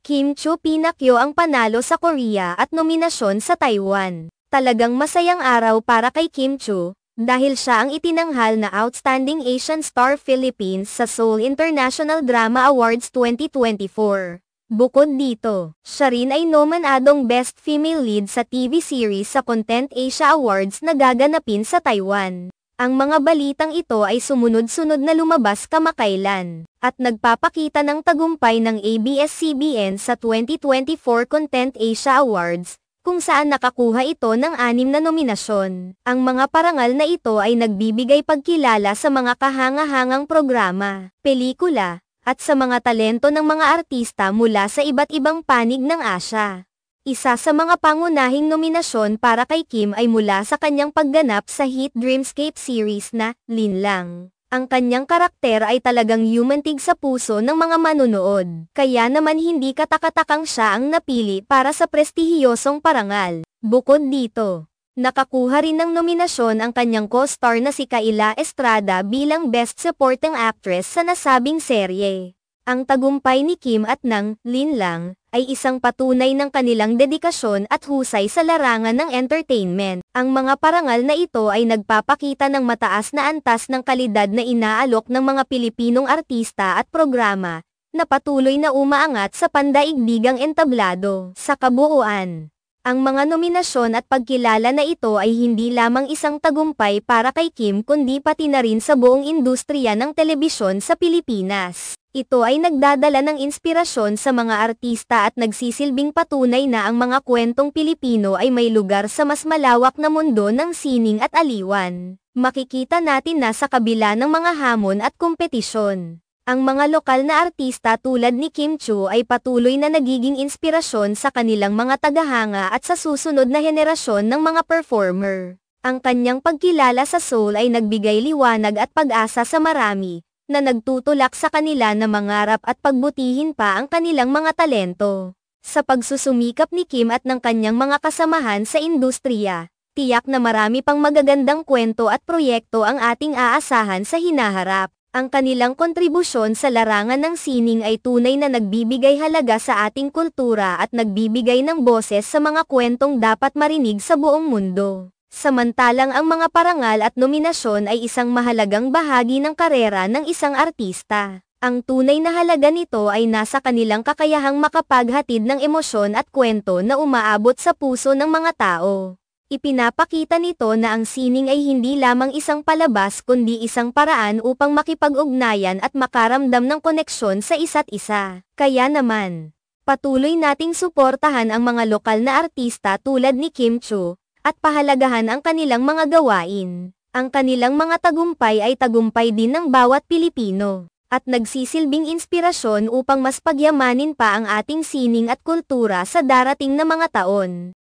Kim Chiu Pinakyo ang panalo sa Korea at nominasyon sa Taiwan. Talagang masayang araw para kay Kim Chiu, dahil siya ang itinanghal na Outstanding Asian Star Philippines sa Seoul International Drama Awards 2024. Bukod dito, siya rin ay nominadong Best Female Lead sa TV series sa Content Asia Awards na gaganapin sa Taiwan. Ang mga balitang ito ay sumunod-sunod na lumabas kamakailan, at nagpapakita ng tagumpay ng ABS-CBN sa 2024 Content Asia Awards, kung saan nakakuha ito ng 6 na nominasyon. Ang mga parangal na ito ay nagbibigay pagkilala sa mga kahanga-hangang programa, pelikula, at sa mga talento ng mga artista mula sa iba't ibang panig ng Asya. Isa sa mga pangunahing nominasyon para kay Kim ay mula sa kanyang pagganap sa hit Dreamscape series na Linlang. Ang kanyang karakter ay talagang yumantig sa puso ng mga manonood, kaya naman hindi katakatakang siya ang napili para sa prestihiyosong parangal. Bukod dito, nakakuha rin ng nominasyon ang kanyang co-star na si Kayla Estrada bilang Best Supporting Actress sa nasabing serye. Ang tagumpay ni Kim at ng Linlang ay isang patunay ng kanilang dedikasyon at husay sa larangan ng entertainment. Ang mga parangal na ito ay nagpapakita ng mataas na antas ng kalidad na inaalok ng mga Pilipinong artista at programa, na patuloy na umaangat sa pandaigdigang entablado. Sa kabuuan, ang mga nominasyon at pagkilala na ito ay hindi lamang isang tagumpay para kay Kim kundi pati na rin sa buong industriya ng telebisyon sa Pilipinas. Ito ay nagdadala ng inspirasyon sa mga artista at nagsisilbing patunay na ang mga kwentong Pilipino ay may lugar sa mas malawak na mundo ng sining at aliwan. Makikita natin na sa kabila ng mga hamon at kompetisyon, ang mga lokal na artista tulad ni Kim Chiu ay patuloy na nagiging inspirasyon sa kanilang mga tagahanga at sa susunod na henerasyon ng mga performer. Ang kanyang pagkilala sa Seoul ay nagbigay liwanag at pag-asa sa marami, na nagtutulak sa kanila na mangarap at pagbutihin pa ang kanilang mga talento. Sa pagsusumikap ni Kim at ng kanyang mga kasamahan sa industriya, tiyak na marami pang magagandang kwento at proyekto ang ating aasahan sa hinaharap. Ang kanilang kontribusyon sa larangan ng sining ay tunay na nagbibigay halaga sa ating kultura at nagbibigay ng boses sa mga kwentong dapat marinig sa buong mundo. Samantalang ang mga parangal at nominasyon ay isang mahalagang bahagi ng karera ng isang artista. Ang tunay na halaga nito ay nasa kanilang kakayahang makapaghatid ng emosyon at kwento na umaabot sa puso ng mga tao. Ipinapakita nito na ang sining ay hindi lamang isang palabas kundi isang paraan upang makipag-ugnayan at makaramdam ng koneksyon sa isa't isa. Kaya naman, patuloy nating suportahan ang mga lokal na artista tulad ni Kim Chiu, at pahalagahan ang kanilang mga gawain. Ang kanilang mga tagumpay ay tagumpay din ng bawat Pilipino, at nagsisilbing inspirasyon upang mas pagyamanin pa ang ating sining at kultura sa darating na mga taon.